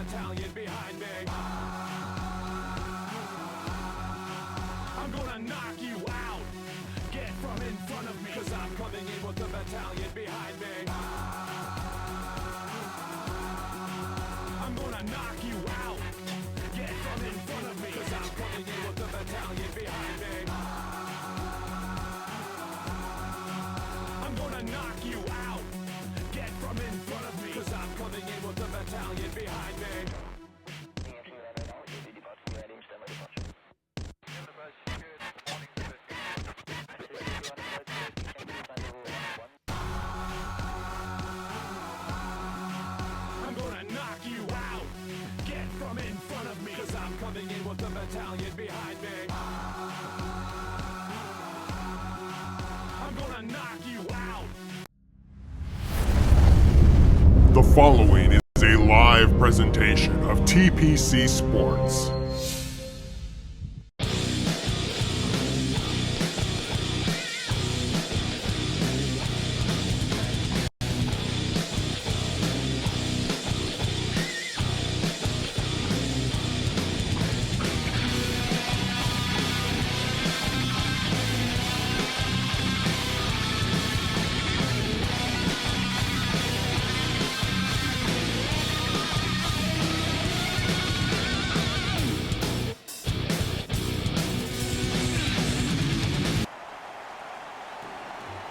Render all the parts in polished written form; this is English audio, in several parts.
battalion behind me. I'm gonna knock you out. Get from in front of me, cause I'm coming in with the battalion behind me. I'm gonna knock you out. Get from in front of me, cause I'm coming in with the battalion behind me. I'm gonna knock you out. Get from in front of me, cause I'm coming in with the battalion behind me. I'm gonna knock you out. Get from in front of me, cause I'm coming in with the battalion behind me. I'm gonna knock you out. The following is a live presentation of TPC Sports.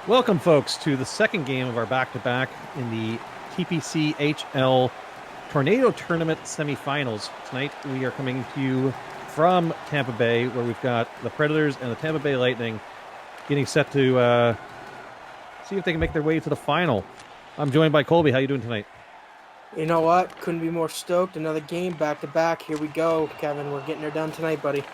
Welcome, folks, to the second game of our back-to-back in the TPCHL Tornado Tournament semifinals. Tonight, we are coming to you from Tampa Bay, where we've got the Predators and the Tampa Bay Lightning getting set to see if they can make their way to the final. I'm joined by Colby. How you doing tonight? You know what? Couldn't be more stoked. Another game back-to-back. Here we go, Kevin. We're getting her done tonight, buddy.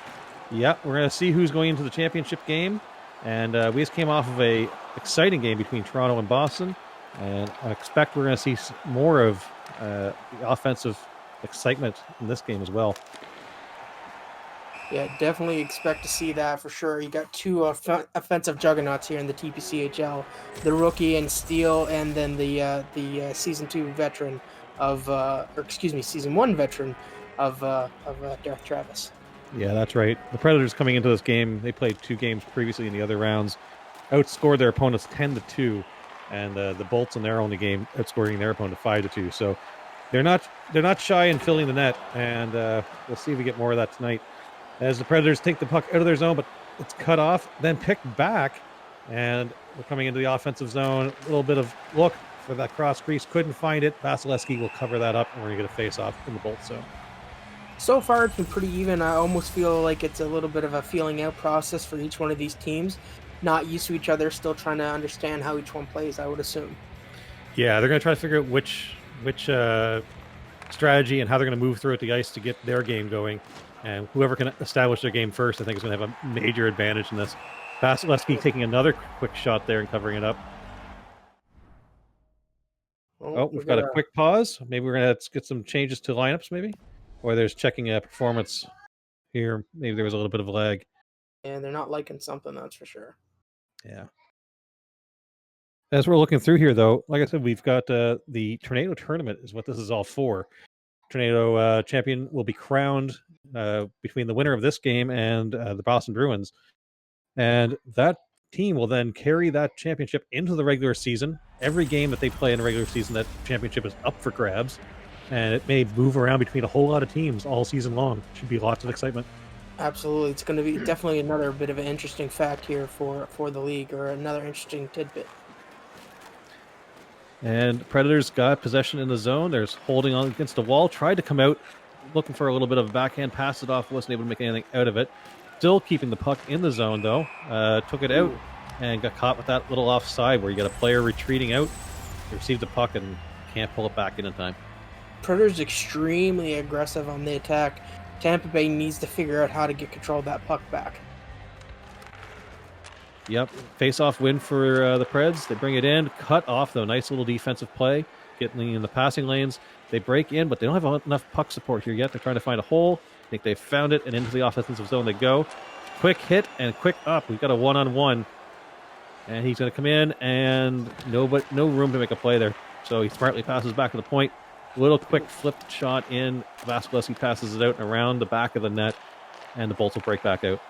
Yeah, we're going to see who's going into the championship game. And we just came off of a exciting game between Toronto and Boston, and I expect we're going to see more of the offensive excitement in this game as well. Yeah, definitely expect to see that for sure. You got two offensive juggernauts here in the TPCHL, the rookie and Steele, and then the season 2 veteran of, season 1 veteran of Derek Travis. Yeah, that's right. The Predators coming into this game, they played 2 games previously in the other rounds, outscored their opponents 10-2, and the Bolts in their only game outscoring their opponent 5-2. So they're not shy in filling the net, and we'll see if we get more of that tonight. As the Predators take the puck out of their zone, but it's cut off, then picked back, and we're coming into the offensive zone. A little bit of look for that cross crease, couldn't find it. Vasilevsky will cover that up, and we're going to get a face-off in the Bolt zone. So far, it's been pretty even. I almost feel like it's a little bit of a feeling out process for each one of these teams. Not used to each other, still trying to understand how each one plays, I would assume. Yeah, they're going to try to figure out which strategy and how they're going to move throughout the ice to get their game going. And whoever can establish their game first, I think, is going to have a major advantage in this. Vasilevsky taking another quick shot there and covering it up. Oh, we've got a quick pause. Maybe we're going to get some changes to lineups, maybe? Or there's checking a performance here. Maybe there was a little bit of a lag. And they're not liking something, that's for sure. Yeah. As we're looking through here, though, like I said, we've got the Tornado Tournament is what this is all for. Tornado champion will be crowned between the winner of this game and the Boston Bruins. And that team will then carry that championship into the regular season. Every game that they play in the regular season, that championship is up for grabs. And it may move around between a whole lot of teams all season long. Should be lots of excitement. Absolutely. It's going to be definitely another bit of an interesting fact here for the league, or another interesting tidbit. And Predators got possession in the zone. There's holding on against the wall. Tried to come out, looking for a little bit of a backhand, passed it off, wasn't able to make anything out of it. Still keeping the puck in the zone, though. Took it out and got caught with that little offside where you got a player retreating out. He received the puck and can't pull it back in time. Predators extremely aggressive on the attack. Tampa Bay needs to figure out how to get control of that puck back. Yep, face-off win for the Preds. They bring it in, cut off, though. Nice little defensive play, getting in the passing lanes. They break in, but they don't have enough puck support here yet. They're trying to find a hole. I think they've found it, and into the offensive zone they go. Quick hit and quick up. We've got a one-on-one, and he's going to come in, and no room to make a play there. So he smartly passes back to the point. Little quick flipped shot in. Vasilevsky passes it out and around the back of the net, and the Bolts will break back out.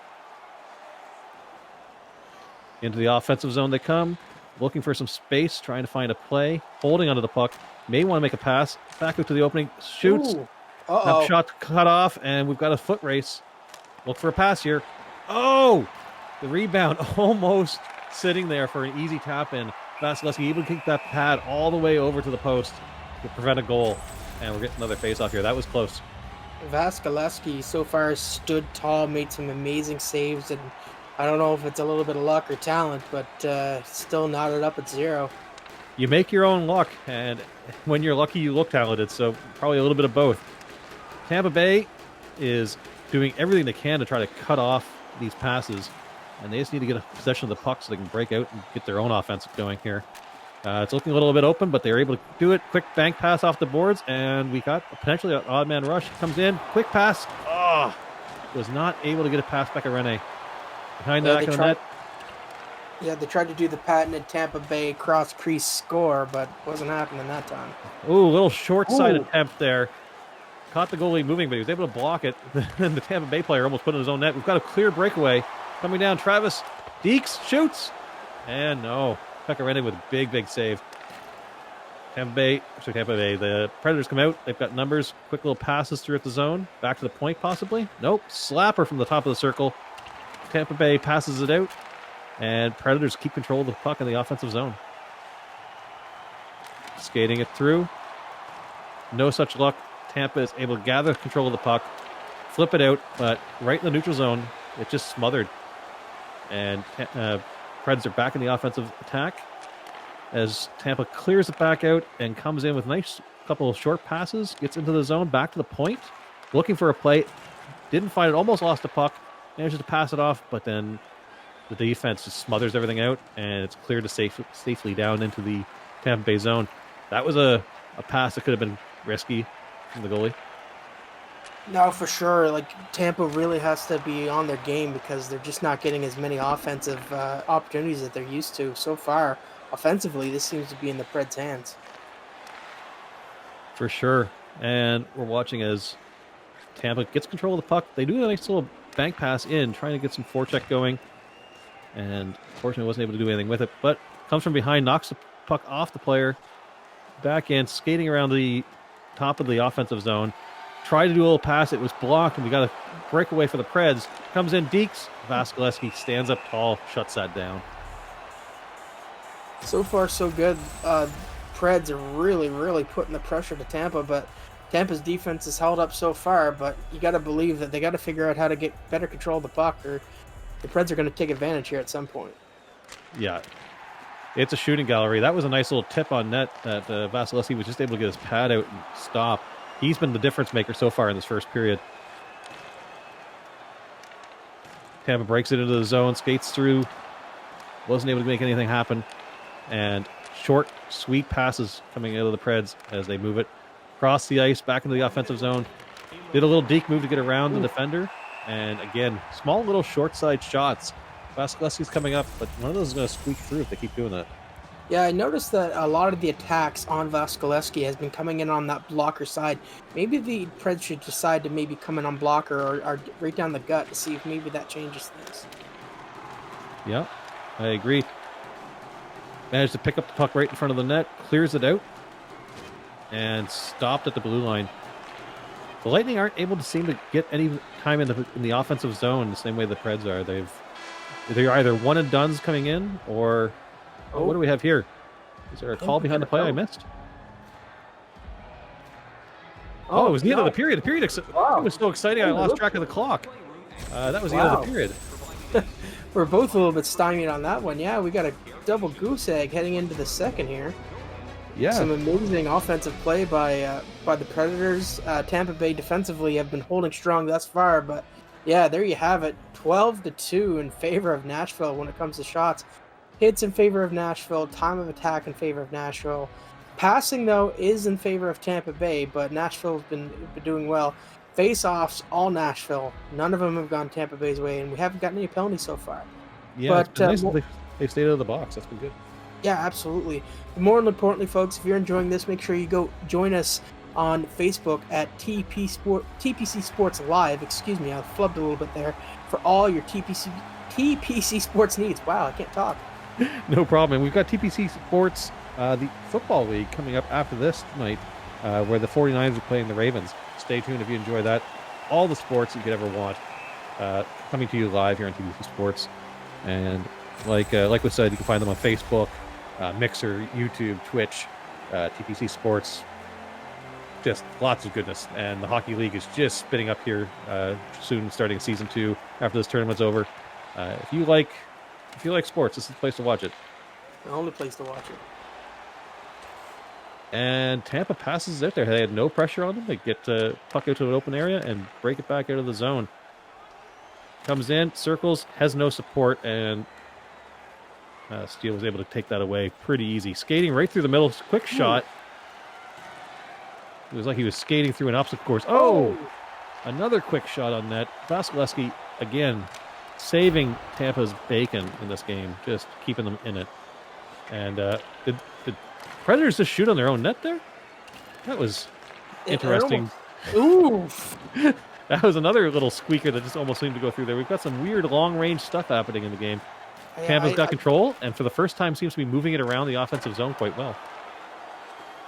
Into the offensive zone they come, looking for some space, trying to find a play, holding onto the puck. May want to make a pass. Back out to the opening, shoots. Ooh. That shot cut off, and we've got a foot race. Look for a pass here. Oh! The rebound almost sitting there for an easy tap in. Vasilevsky able to kick that pad all the way over to the post to prevent a goal. And we're getting another face-off here. That was close. Vasilevsky so far stood tall, made some amazing saves, and I don't know if it's a little bit of luck or talent, but still knotted up at 0. You make your own luck, and when you're lucky, you look talented, so probably a little bit of both. Tampa Bay is doing everything they can to try to cut off these passes, and they just need to get a possession of the puck so they can break out and get their own offense going here. It's looking a little bit open, but they're able to do it. Quick bank pass off the boards, and we got potentially an odd man rush. Comes in, quick pass. Oh, was not able to get a pass back at Rene. Behind the back of the net. Yeah, they tried to do the patented Tampa Bay cross crease score, but wasn't happening that time. Ooh, little short side attempt there. Caught the goalie moving, but he was able to block it. Then the Tampa Bay player almost put it in his own net. We've got a clear breakaway coming down. Travis Deeks shoots. And no. Pecorino with a big, big save. Tampa Bay. The Predators come out. They've got numbers. Quick little passes throughout the zone. Back to the point, possibly. Nope. Slapper from the top of the circle. Tampa Bay passes it out. And Predators keep control of the puck in the offensive zone. Skating it through. No such luck. Tampa is able to gather control of the puck, flip it out, but right in the neutral zone, it just smothered. And Preds are back in the offensive attack as Tampa clears it back out and comes in with a nice couple of short passes, gets into the zone, back to the point, looking for a play. Didn't find it, almost lost the puck, manages to pass it off, but then the defense just smothers everything out, and it's cleared to safely down into the Tampa Bay zone. That was a pass that could have been risky from the goalie. No, for sure. Like, Tampa really has to be on their game because they're just not getting as many offensive opportunities that they're used to. So far, offensively, this seems to be in the Preds' hands. For sure. And we're watching as Tampa gets control of the puck. They do a nice little bank pass in, trying to get some forecheck going. And unfortunately wasn't able to do anything with it. But comes from behind, knocks the puck off the player. Back in, skating around the top of the offensive zone. Tried to do a little pass. It was blocked, and we got a breakaway for the Preds. Comes in, Deeks. Vasilevsky stands up tall, shuts that down. So far, so good. Preds are really, really putting the pressure to Tampa, but Tampa's defense has held up so far, but you got to believe that they got to figure out how to get better control of the puck, or the Preds are going to take advantage here at some point. Yeah. It's a shooting gallery. That was a nice little tip on net that Vasilevsky was just able to get his pad out and stop. He's been the difference maker so far in this first period. Tampa breaks it into the zone, skates through. Wasn't able to make anything happen. And short, sweet passes coming out of the Preds as they move it across the ice, back into the offensive zone. Did a little deke move to get around the defender. And again, small little short side shots. Vasilevsky's coming up, but one of those is going to squeak through if they keep doing that. Yeah, I noticed that a lot of the attacks on Vasilevsky has been coming in on that blocker side. Maybe the Preds should decide to maybe come in on blocker or right down the gut to see if maybe that changes things. Yeah, I agree. Managed to pick up the puck right in front of the net, clears it out, and stopped at the blue line. The Lightning aren't able to seem to get any time in the offensive zone the same way the Preds are. They're either one and dones coming in, or what do we have here? Is there a call behind the play I missed? Oh, it was the end of the period. The period it was so exciting I lost track of the clock. That was the end of the period. We're both a little bit stymied on that one. Yeah, we got a double goose egg heading into the second here. Yeah. Some amazing offensive play by the Predators. Tampa Bay defensively have been holding strong thus far, but yeah, there you have it. 12-2 in favor of Nashville when it comes to shots. Hits in favor of Nashville. Time of attack in favor of Nashville. Passing, though, is in favor of Tampa Bay, but Nashville's been doing well. Face-offs, all Nashville. None of them have gone Tampa Bay's way, and we haven't gotten any penalties so far. Yeah, but it's been nice that they've stayed out of the box. That's been good. Yeah, absolutely. More importantly, folks, if you're enjoying this, make sure you go join us on Facebook at TPC Sports Live. Excuse me, I flubbed a little bit there. For all your TPC Sports needs. Wow, I can't talk. No problem. And we've got TPC Sports, the football league, coming up after this tonight, where the 49ers are playing the Ravens. Stay tuned if you enjoy that. All the sports you could ever want coming to you live here on TPC Sports. And like we said, you can find them on Facebook, Mixer, YouTube, Twitch, TPC Sports. Just lots of goodness. And the Hockey League is just spinning up here soon, starting season 2 after this tournament's over. If you like sports, this is the place to watch it. The only place to watch it. And Tampa passes it out there. They had no pressure on them. They get puck out to an open area and break it back out of the zone. Comes in, circles, has no support, and Steele was able to take that away pretty easy. Skating right through the middle, quick shot. It was like he was skating through an obstacle course. Oh! Another quick shot on net. Vasilevsky, again, saving Tampa's bacon in this game, just keeping them in it. And did Predators just shoot on their own net there? That was interesting. Oof. That was another little squeaker that just almost seemed to go through there. We've got some weird long-range stuff happening in the game. Tampa's got control, and for the first time seems to be moving it around the offensive zone quite well.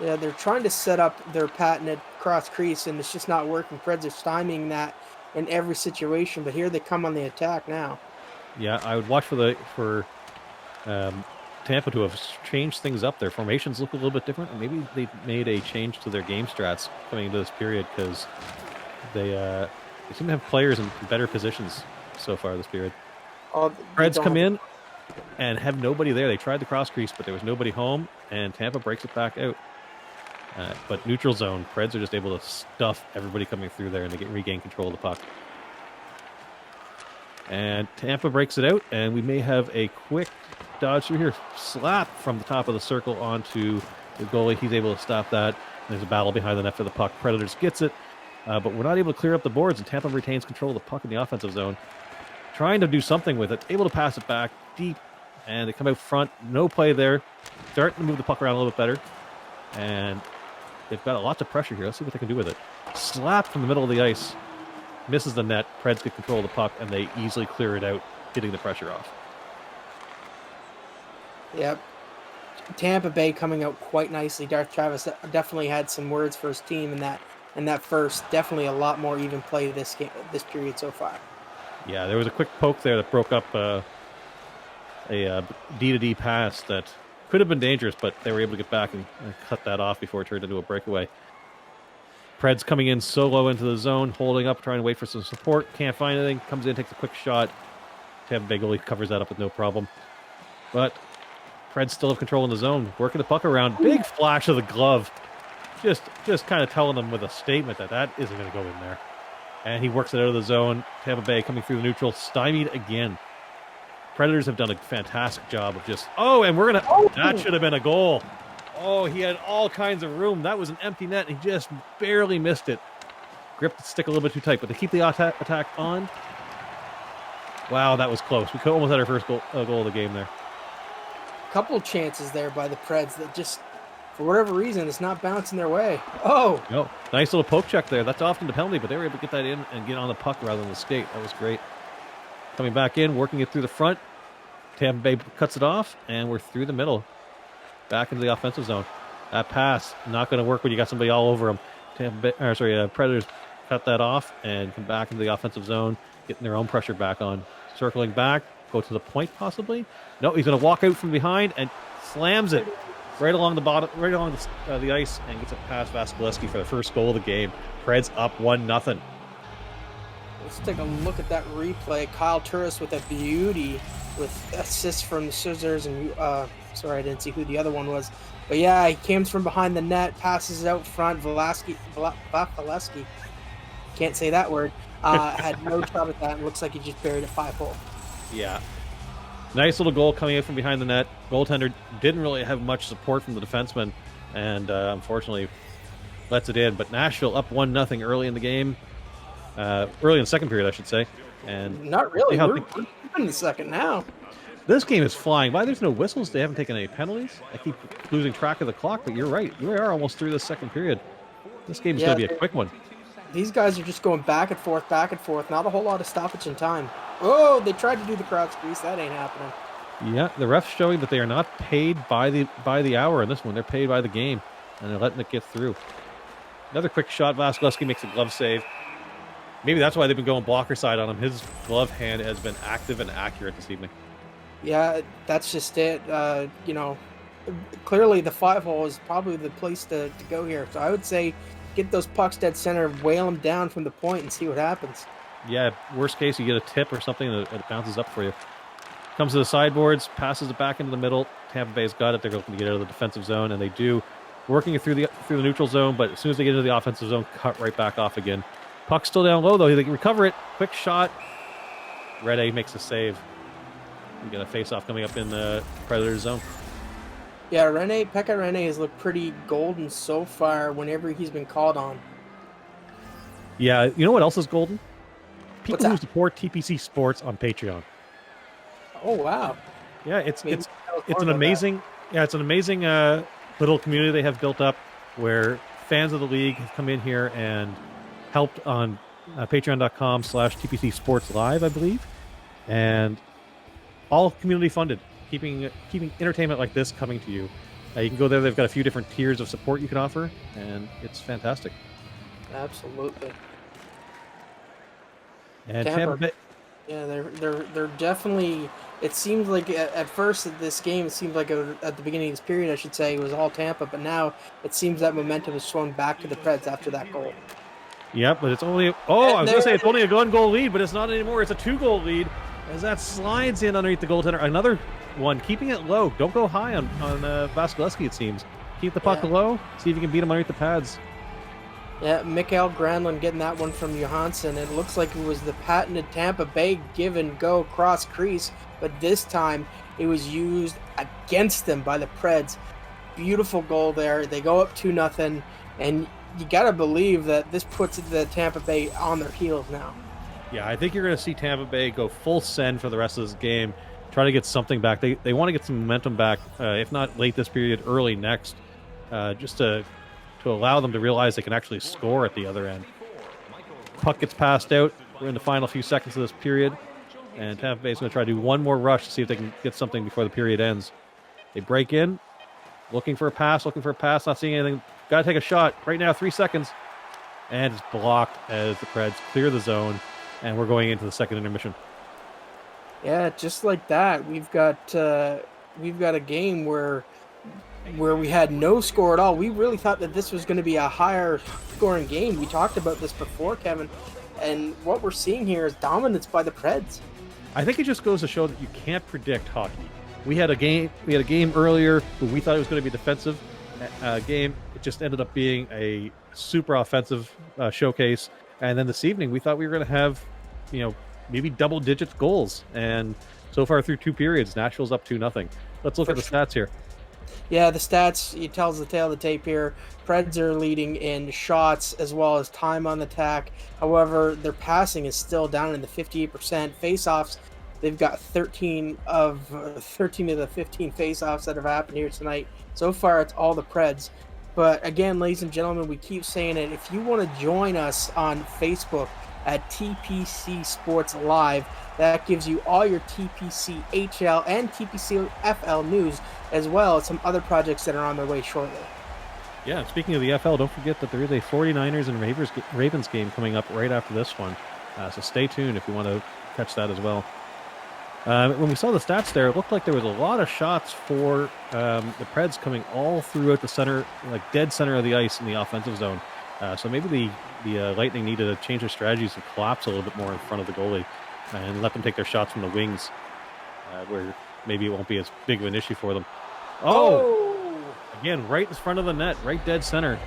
Yeah, they're trying to set up their patented cross crease, and it's just not working. Preds are stymieing that in every situation, but here they come on the attack now. Yeah, I would watch for Tampa to have changed things up. Their formations look a little bit different, and maybe they made a change to their game strats coming into this period because they seem to have players in better positions so far this period. Preds come in and have nobody there. They tried the cross crease, but there was nobody home, and Tampa breaks it back out. But neutral zone, Preds are just able to stuff everybody coming through there, and they regain control of the puck. And Tampa breaks it out, and we may have a quick dodge through here. Slap from the top of the circle onto the goalie. He's able to stop that. There's a battle behind the net for the puck. Predators gets it, but we're not able to clear up the boards, and Tampa retains control of the puck in the offensive zone. Trying to do something with it. Able to pass it back deep, and they come out front. No play there. Starting to move the puck around a little bit better. And they've got lots of pressure here. Let's see what they can do with it. Slap from the middle of the ice. Misses the net. Preds get control of the puck, and they easily clear it out, getting the pressure off. Yep. Tampa Bay coming out quite nicely. Darth Travis definitely had some words for his team in that first. Definitely a lot more even play this period so far. Yeah, there was a quick poke there that broke up a D-to-D pass that could have been dangerous, but they were able to get back and cut that off before it turned into a breakaway. Preds coming in solo into the zone, holding up, trying to wait for some support. Can't find anything. Comes in, takes a quick shot. Tampa Bay goalie covers that up with no problem. But Preds still have control in the zone, working the puck around. Big flash of the glove. Just kind of telling them with a statement that isn't going to go in there. And he works it out of the zone. Tampa Bay coming through the neutral, stymied again. Predators have done a fantastic job of just... Oh, and we're going to... That should have been a goal. Oh, he had all kinds of room. That was an empty net, and he just barely missed it. Gripped the stick a little bit too tight, but they keep the attack on. Wow, that was close. We almost had our first goal of the game there. Couple chances there by the Preds that just, for whatever reason, it's not bouncing their way. Oh! No, nice little poke check there. That's often the penalty, but they were able to get that in and get on the puck rather than the skate. That was great. Coming back in, working it through the front. Tampa Bay cuts it off, and we're through the middle. Back into the offensive zone. That pass, not going to work when you got somebody all over them. Predators cut that off and come back into the offensive zone, getting their own pressure back on. Circling back, go to the point possibly. No, he's going to walk out from behind and slams it right along the bottom, right along the ice, and gets it past Vasilevsky for the first goal of the game. Preds up 1-0. Let's take a look at that replay. Kyle Turris with a beauty with assists from the Scissors, and sorry, I didn't see who the other one was. But yeah, he comes from behind the net, passes it out front. Vasilevsky, can't say that word, had no shot at that, and looks like he just buried a 5-hole. Yeah. Nice little goal coming out from behind the net. Goaltender didn't really have much support from the defenseman, and unfortunately lets it in. But Nashville up 1-0 early in the game. Early in the second period, I should say. And not really. We're in the second now. This game is flying by. There's no whistles. They haven't taken any penalties. I keep losing track of the clock, but you're right. We are almost through the second period. This game's Yeah, going to be a quick one. these guys are just going back and forth, back and forth. Not a whole lot of stoppage in time. Oh, they tried to do the crowd squeeze. That ain't happening. Yeah, the ref's showing that they are not paid by the hour in this one. They're paid by the game, and they're letting it get through. Another quick shot. Vasilevsky makes a glove save. Maybe that's why they've been going blocker side on him. His glove hand has been active and accurate this evening. Yeah, that's just it. You know, clearly the 5-hole is probably the place to go here. So I would say get those pucks dead center, whale them down from the point, and see what happens. Yeah, worst case, you get a tip or something and it bounces up for you. Comes to the sideboards, passes it back into the middle. Tampa Bay's got it. They're looking to get out of the defensive zone, and they do. Working it through the neutral zone, but as soon as they get into the offensive zone, cut right back off again. Puck's still down low, though. They can recover it. Quick shot. Red makes a save. We got a face-off coming up in the Predator zone. Yeah, Pekka Rinne has looked pretty golden so far whenever he's been called on. Yeah, you know what else is golden? People What's who that? support TPC Sports on Patreon. Oh, wow. Yeah, it's Maybe an tell us more about amazing it's an amazing little community they have built up where fans of the league have come in here and helped on patreon.com/TPC Sports Live, I believe, and all community funded, keeping entertainment like this coming to you. You can go there. They've got a few different tiers of support you can offer, and it's fantastic. that. Absolutely. And Tampa- Tampa Bay, Yeah, they're definitely. It seems like at first at this game, it seemed like at the beginning of this period, I should say, it was all Tampa, but now it seems that momentum has swung back to the Preds after that goal. yep, but it's only I was gonna say it's only a 1-goal lead, but it's not anymore. It's a 2-goal lead as that slides in underneath the goaltender. Another one, keeping it low. Don't go high on Vasilevsky. It seems keep the puck low. See if you can beat him underneath the pads. Yeah, Mikael Granlund getting that one from Johansson. It looks like it was the patented Tampa Bay give and go cross crease, but this time it was used against them by the Preds. Beautiful goal there. They go up 2-0, and you gotta believe that this puts the Tampa Bay on their heels now. Yeah, I think you're going to see Tampa Bay go full send for the rest of this game, try to get something back. They want to get some momentum back, if not late this period, early next, just to allow them to realize they can actually score at the other end. Puck gets passed out. We're in the final few seconds of this period, and Tampa Bay is going to try to do one more rush to see if they can get something before the period ends. They break in, looking for a pass, not seeing anything. Got to take a shot right now, 3 seconds, and it's blocked as the Preds clear the zone, and we're going into the second intermission. Yeah, just like that, we've got a game where we had no score at all. We really thought that this was going to be a higher scoring game. We talked about this before, Kevin, and what we're seeing here is dominance by the Preds. I think it just goes to show that you can't predict hockey. We had a game earlier where we thought it was going to be a defensive game. It just ended up being a super offensive showcase. And then this evening, we thought we were going to have, maybe double-digit goals. And so far through 2 periods, Nashville's up 2-0. Let's look at the stats here. Yeah, the stats, it tells the tale of the tape here. Preds are leading in shots as well as time on the attack. However, their passing is still down in the 58%. Face-offs, they've got 13 of the 15 face-offs that have happened here tonight. So far, it's all the Preds. But again, ladies and gentlemen, we keep saying it. If you want to join us on Facebook at TPC Sports Live, that gives you all your TPCHL and TPCFL news, as well as some other projects that are on their way shortly. Yeah, speaking of the FL, don't forget that there is a 49ers and Ravens game coming up right after this one. So stay tuned if you want to catch that as well. When we saw the stats there, it looked like there was a lot of shots for the Preds coming all throughout the center, like dead center of the ice in the offensive zone. So maybe the Lightning need to change their strategies and collapse a little bit more in front of the goalie and let them take their shots from the wings, where maybe it won't be as big of an issue for them. Oh! Again, right in front of the net, right dead center.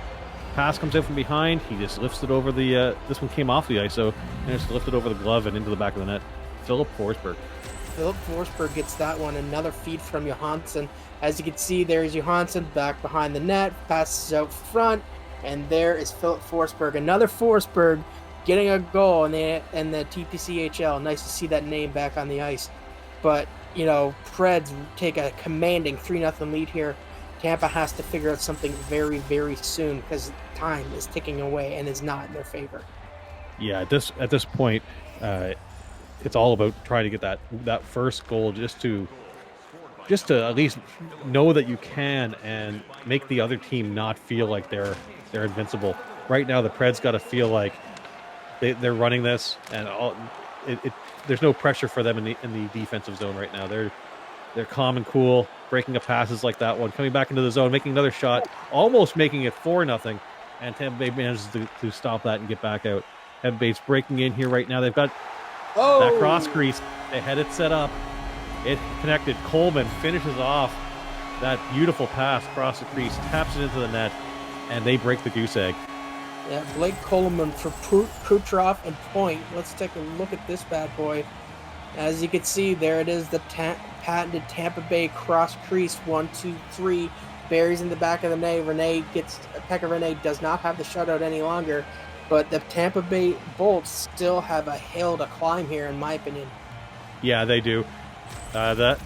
Pass comes out from behind. He just lifts it over the... this one came off the ISO, and just lifted over the glove and into the back of the net. Philip Forsberg. Philip Forsberg gets that one. Another feed from Johansson. As you can see, there's Johansson back behind the net. Passes out front. And there is Philip Forsberg. Another Forsberg getting a goal in the TPCHL. Nice to see that name back on the ice. But, Preds take a commanding 3-0 lead here. Tampa has to figure out something very, very soon because time is ticking away and is not in their favor. Yeah, at this point, it's all about trying to get that first goal just to at least know that you can and make the other team not feel like they're invincible. Right now, the Preds got to feel like they're running this, and there's no pressure for them in the defensive zone right now. They're calm and cool, breaking up passes like that one, coming back into the zone, making another shot, almost making it 4-0, and Tampa Bay manages to stop that and get back out. Tampa Bay's breaking in here right now. They've got that cross crease. They had it set up. It connected. Coleman finishes off that beautiful pass across the crease, taps it into the net, and they break the goose egg. Yeah, Blake Coleman for Kucherov and point. Let's take a look at this bad boy. As you can see, there it is, the patented Tampa Bay cross crease. 1, 2, 3. Buries in the back of the net. Pekka Rinne does not have the shutout any longer, but the Tampa Bay Bolts still have a hill to climb here, in my opinion. Yeah, they do. The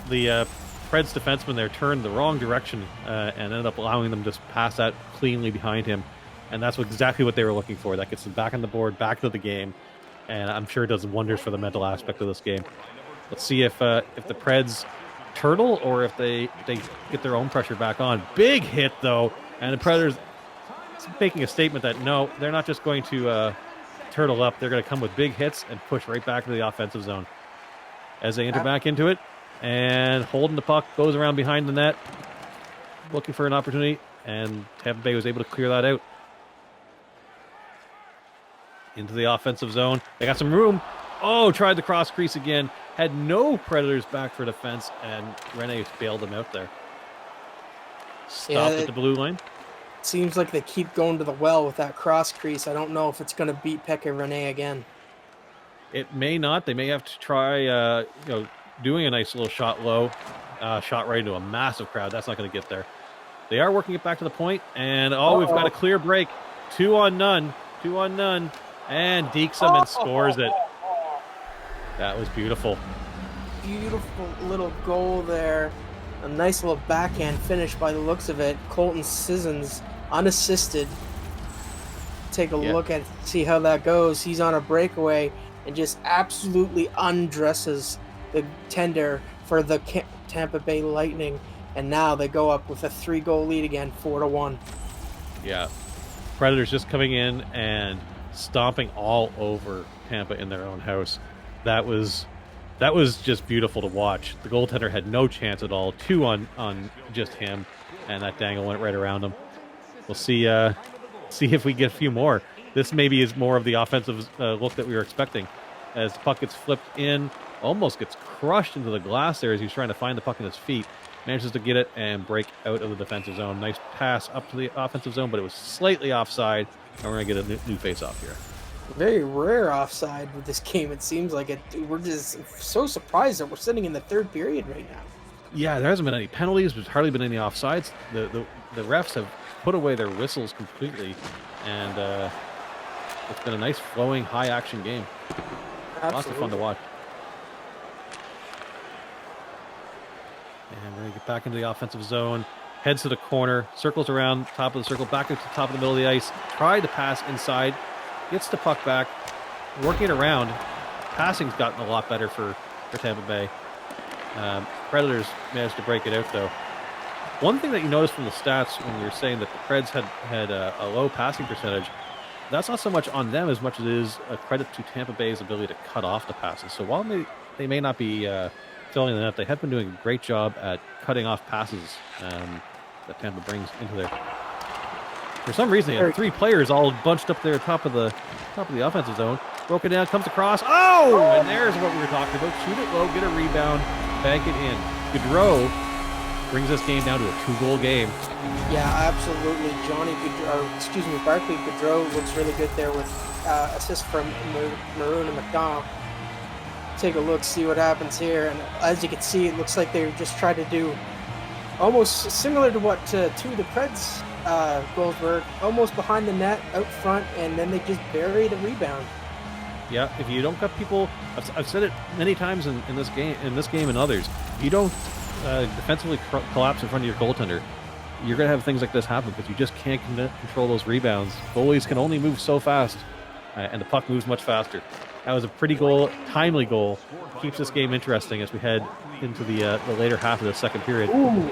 Preds defenseman there turned the wrong direction and ended up allowing them to just pass that cleanly behind him. And that's exactly what they were looking for. That gets them back on the board, back to the game, and I'm sure it does wonders for the mental aspect of this game. Let's see if the Preds turtle or if they get their own pressure back on. Big hit, though, and the Predators making a statement that, no, they're not just going to turtle up. They're going to come with big hits and push right back into the offensive zone. As they enter back into it, and holding the puck, goes around behind the net, looking for an opportunity, and Tampa Bay was able to clear that out. Into the offensive zone. They got some room. Oh, tried the cross crease again. Had no Predators back for defense, and Rinne bailed them out there. Stopped at the blue line. Seems like they keep going to the well with that cross crease. I don't know if it's going to beat Pekka Rinne again. It may not. They may have to try, doing a nice little shot low, shot right into a massive crowd. That's not going to get there. They are working it back to the point, and we've got a clear break. 2 on none, and dekes him and scores it. That was beautiful. Beautiful little goal there. A nice little backhand finish by the looks of it. Colton Sissons, unassisted. Take a look at it, see how that goes. He's on a breakaway and just absolutely undresses the tender for the Tampa Bay Lightning. And now they go up with a 3-goal lead again, 4-1. Yeah. Predators just coming in and stomping all over Tampa in their own house. That was just beautiful to watch. The goaltender had no chance at all. 2 on just him, and that dangle went right around him. We'll see if we get a few more. This maybe is more of the offensive look that we were expecting. As the puck gets flipped in, almost gets crushed into the glass there as he's trying to find the puck in his feet. Manages to get it and break out of the defensive zone. Nice pass up to the offensive zone, but it was slightly offside, and we're going to get a new face-off here. Very rare offside with this game, it seems like it. We're just so surprised that we're sitting in the third period right now. Yeah, there hasn't been any penalties. There's hardly been any offsides. The refs have put away their whistles completely, and it's been a nice, flowing, high-action game. Absolutely. Lots of fun to watch. And we're going to get back into the offensive zone. Heads to the corner, circles around top of the circle, back to the top of the middle of the ice. Tried to pass inside. Gets the puck back. Working it around. Passing's gotten a lot better for Tampa Bay. Predators managed to break it out, though. One thing that you notice from the stats when you're saying that the Preds had a low passing percentage, that's not so much on them as much as it is a credit to Tampa Bay's ability to cut off the passes. So while they may not be filling the net, they have been doing a great job at cutting off passes that Tampa brings into there. For some reason, they had 3 players all bunched up there top of the offensive zone. Broken down, comes across. Oh! And there's what we were talking about. Shoot it low, get a rebound, bank it in. Gaudreau brings this game down to a 2-goal game. Yeah, absolutely. Barclay Gaudreau looks really good there with assist from Maroon and McDonald. Take a look, see what happens here. And as you can see, it looks like they just tried to do almost similar to what 2 of the Preds goals were, almost behind the net, out front, and then they just bury the rebound. Yeah, if you don't cut people, I've said it many times in this game and others. If you don't defensively collapse in front of your goaltender, you're going to have things like this happen because you just can't control those rebounds. Goalies can only move so fast, and the puck moves much faster. That was a pretty timely goal. Keeps this game interesting as we head into the later half of the second period. Ooh.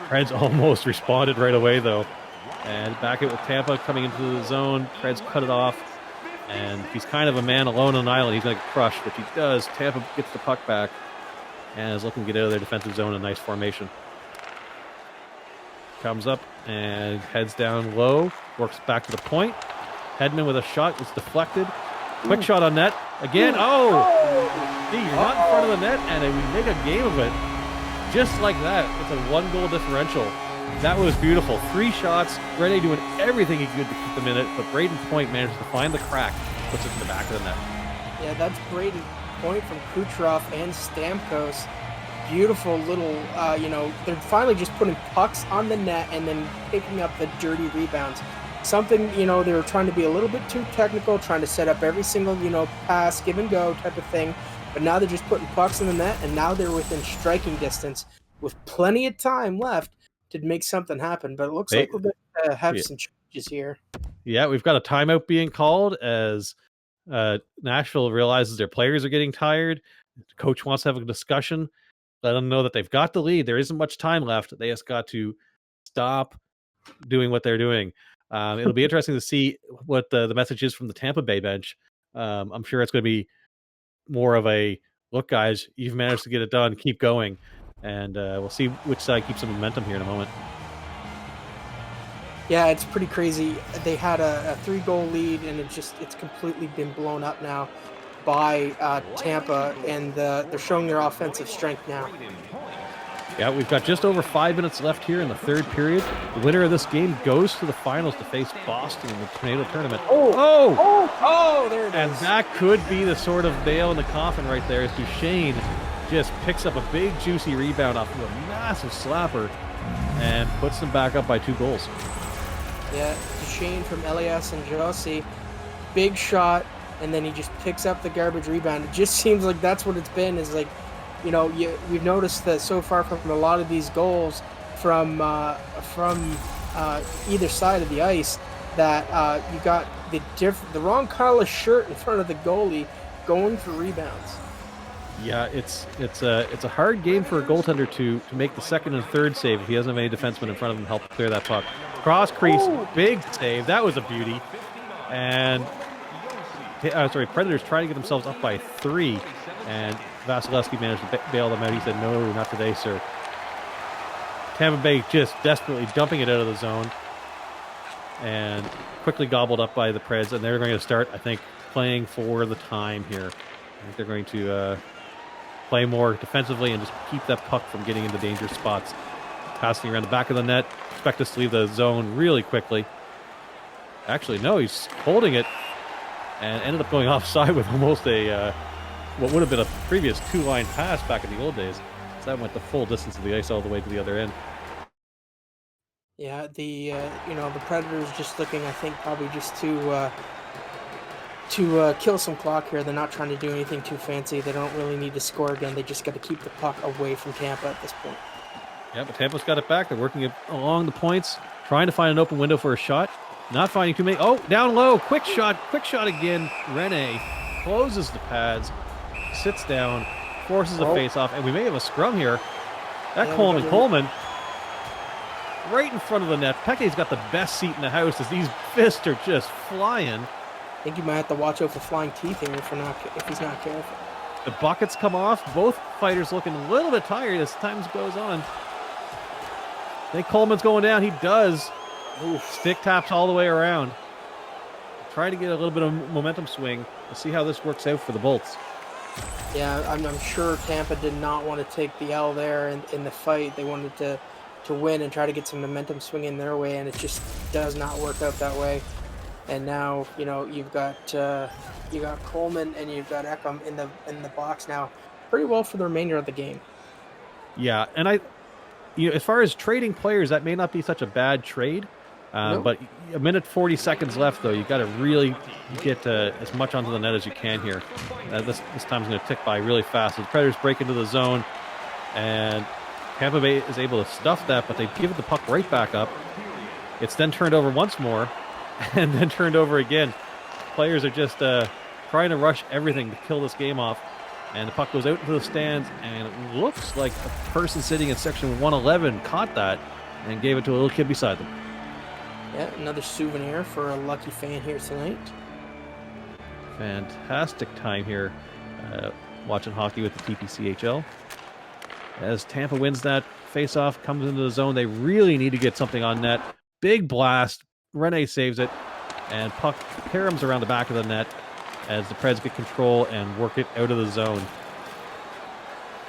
Preds almost responded right away, though. And back it with Tampa coming into the zone. Preds cut it off. And he's kind of a man alone on an island. He's going to crush, which he does. Tampa gets the puck back and is looking to get out of their defensive zone in a nice formation. Comes up and heads down low. Works back to the point. Hedman with a shot. It's deflected. Quick shot on net. Again. Oh! You're not in front of the net, and we make a game of it. Just like that. It's a 1-goal differential. That was beautiful. 3 shots. Rene doing everything he could to keep them in it, but Braden Point managed to find the crack. Puts it in the back of the net. Yeah, that's Braden Point from Kucherov and Stamkos. Beautiful little, they're finally just putting pucks on the net and then picking up the dirty rebounds. Something, they were trying to be a little bit too technical, trying to set up every single, pass, give and go type of thing. But now they're just putting pucks in the net, and now they're within striking distance with plenty of time left to make something happen. But it looks like we're going to have some changes here. Yeah, we've got a timeout being called as Nashville realizes their players are getting tired. The coach wants to have a discussion. Let them know that they've got the lead. There isn't much time left. They just got to stop doing what they're doing. It'll be interesting to see what the message is from the Tampa Bay bench. I'm sure it's going to be more of a, look, guys, you've managed to get it done. Keep going. And we'll see which side keeps some momentum here in a moment. Yeah, it's pretty crazy. They had a 3-goal lead, and it's completely been blown up now by Tampa, and they're showing their offensive strength now. Yeah, we've got just over 5 minutes left here in the third period. The winner of this game goes to the finals to face Boston in the Tornado Tournament. There it is. And that could be the sort of nail in the coffin right there as Duchesne just picks up a big, juicy rebound off of a massive slapper and puts them back up by 2 goals. Yeah, Duchesne from Elias and Josie, big shot, and then he just picks up the garbage rebound. It just seems like that's what it's been, is like, we've noticed that so far from a lot of these goals from either side of the ice that you got the wrong color shirt in front of the goalie going for rebounds. Yeah, it's a hard game for a goaltender to make the second and third save if he doesn't have any defenseman in front of him to help clear that puck. Cross crease, big save. That was a beauty. And Predators trying to get themselves up by 3, and Vasilevsky managed to bail them out. He said, "No, not today, sir." Tampa Bay just desperately dumping it out of the zone, and quickly gobbled up by the Preds, and they're going to start, I think, playing for the time here. I think they're going to play more defensively and just keep that puck from getting into dangerous spots. Passing around the back of the net. Expect us to leave the zone really quickly. Actually, no, he's holding it and ended up going offside with almost a what would have been a previous 2-line pass back in the old days. So that went the full distance of the ice all the way to the other end. Yeah, the Predators just looking, I think, probably just to kill some clock here. They're not trying to do anything too fancy. They don't really need to score again. They just got to keep the puck away from Tampa at this point. Yeah, but Tampa's got it back. They're working it along the points, trying to find an open window for a shot. Not finding too many. Oh, down low. Quick shot again. Rene closes the pads, sits down, forces a face-off, and we may have a scrum here. That Coleman right in front of the net. Peke's got the best seat in the house as these fists are just flying. I think you might have to watch out for flying teeth here if he's not careful. The buckets come off. Both fighters looking a little bit tired as time goes on. I think Coleman's going down. He does. Ooh, stick taps all the way around. Try to get a little bit of momentum swing. Let's see how this works out for the Bolts. Yeah, I'm sure Tampa did not want to take the L there in the fight. They wanted to win and try to get some momentum swinging their way, and it just does not work out that way. And now, you've got Coleman and you've got Ekholm in the box now, pretty well for the remainder of the game. Yeah, and as far as trading players, that may not be such a bad trade. Nope. But a minute 40 seconds left, though. You got to really get as much onto the net as you can here. This time's going to tick by really fast. The Predators break into the zone, and Tampa Bay is able to stuff that, but they give the puck right back up. It's then turned over once more, and then turned over again. Players are just trying to rush everything to kill this game off. And the puck goes out into the stands, and it looks like a person sitting in section 111 caught that and gave it to a little kid beside them. Yeah, another souvenir for a lucky fan here tonight. Fantastic time here watching hockey with the TPCHL. As Tampa wins that face-off, comes into the zone, they really need to get something on net. Big blast. Rene saves it, and puck caroms around the back of the net as the Preds get control and work it out of the zone.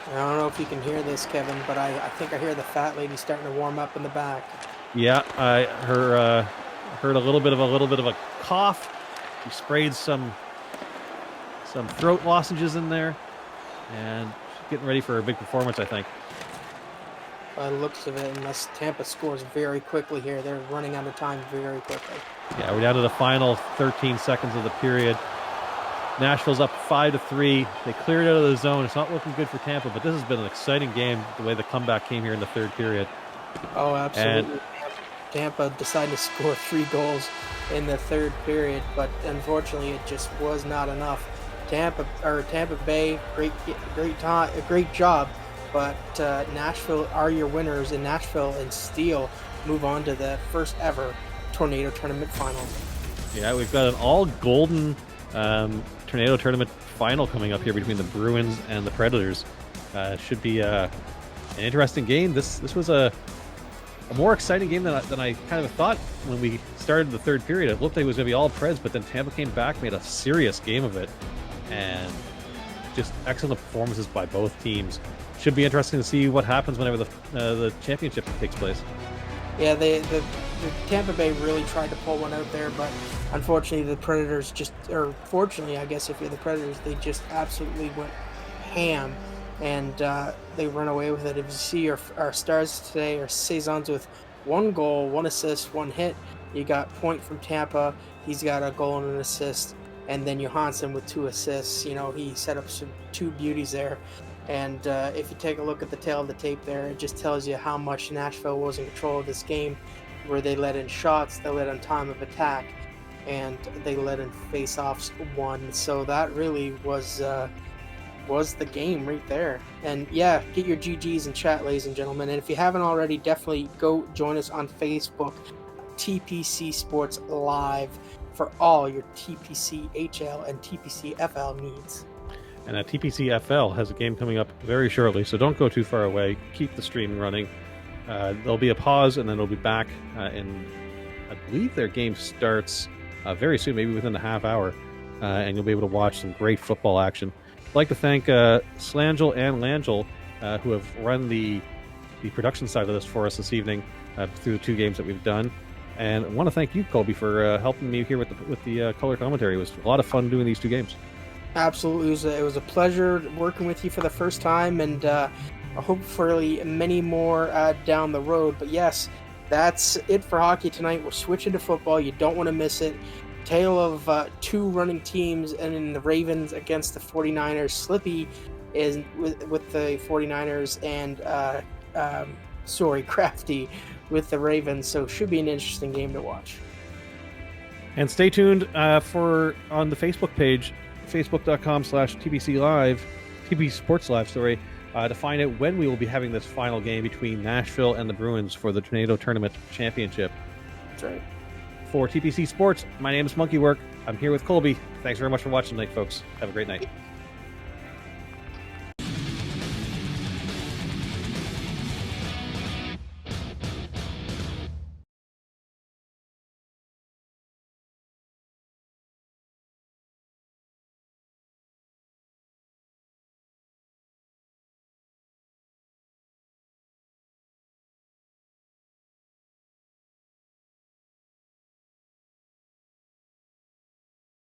I don't know if you can hear this, Kevin, but I think I hear the fat lady starting to warm up in the back. Yeah, I heard a little bit of a cough. She sprayed some throat lozenges in there, and she's getting ready for a big performance, I think. By the looks of it, unless Tampa scores very quickly here, they're running out of time very quickly. Yeah, we're down to the final 13 seconds of the period. Nashville's up 5-3. They cleared out of the zone. It's not looking good for Tampa, but this has been an exciting game, the way the comeback came here in the third period. Oh, absolutely. Tampa decided to score 3 goals in the third period, but unfortunately it just was not enough. Tampa Bay, great job, but Nashville are your winners, and Nashville and Steel move on to the first ever Tornado Tournament final. Yeah, we've got an all-golden Tornado Tournament final coming up here between the Bruins and the Predators. Should be an interesting game. This was a more exciting game than I kind of thought when we started the third period. It looked like it was going to be all Preds, but then Tampa came back, made a serious game of it, and just excellent performances by both teams. Should be interesting to see what happens whenever the championship takes place. Yeah, the Tampa Bay really tried to pull one out there, but unfortunately the Predators or fortunately, I guess if you're the Predators, they just absolutely went ham, and they run away with it. If you see our stars today, our saisons with 1 goal, 1 assist, 1 hit. You got Point from Tampa. He's got a goal and an assist. And then Johansson with 2 assists. You know, he set up 2 beauties there. And if you take a look at the tail of the tape there, it just tells you how much Nashville was in control of this game, where they let in shots, they let in time of attack, and they let in face-offs 1. So that really was the game right there. And yeah, get your GGs in chat, ladies and gentlemen. And if you haven't already, definitely go join us on Facebook, TPC Sports Live, for all your TPCHL and TPCFL needs. And TPCFL has a game coming up very shortly, so don't go too far away. Keep the stream running. There'll be a pause, and then they'll be back. And I believe their game starts very soon, maybe within a half hour, and you'll be able to watch some great football action. I'd like to thank Slangel and Langel, who have run the production side of this for us this evening through the 2 games that we've done. And I want to thank you, Colby, for helping me here with the color commentary. It was a lot of fun doing these 2 games. Absolutely. It was a pleasure working with you for the first time, and hopefully many more down the road. But yes, that's it for hockey tonight. We're switching to football. You don't want to miss it. Tale of 2 running teams, and in the Ravens against the 49ers. Slippy is with the 49ers, and Crafty with the Ravens. So should be an interesting game to watch. And stay tuned on the Facebook page, facebook.com/TPC Live, TPC Sports Live, to find out when we will be having this final game between Nashville and the Bruins for the Tornado Tournament Championship. That's right. For TPC Sports, my name is Monkey Work. I'm here with Colby. Thanks very much for watching tonight, folks. Have a great night.